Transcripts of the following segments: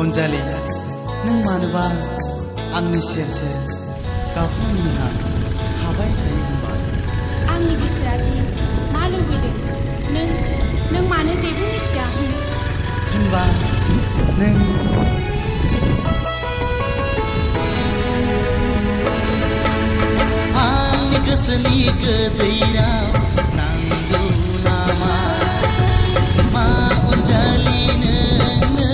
अनजालि नों मानोबा आंनि सेर सेर गाबखांना थाबाय थायो होनबा आंनि गोसोआ दि मा लुबैदों नों मानो जेबो मिथिया होनबा नों आंनि गोसोनि गोदैराव नांगौ नामा मा अनजालि नोंनो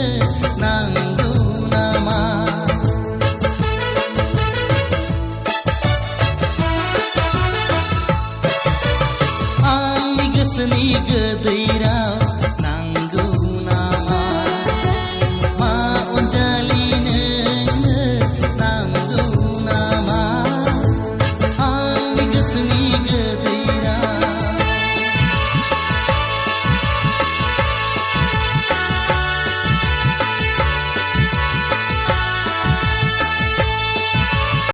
नांगौ नामा आंनि गोसोनि गोदैराव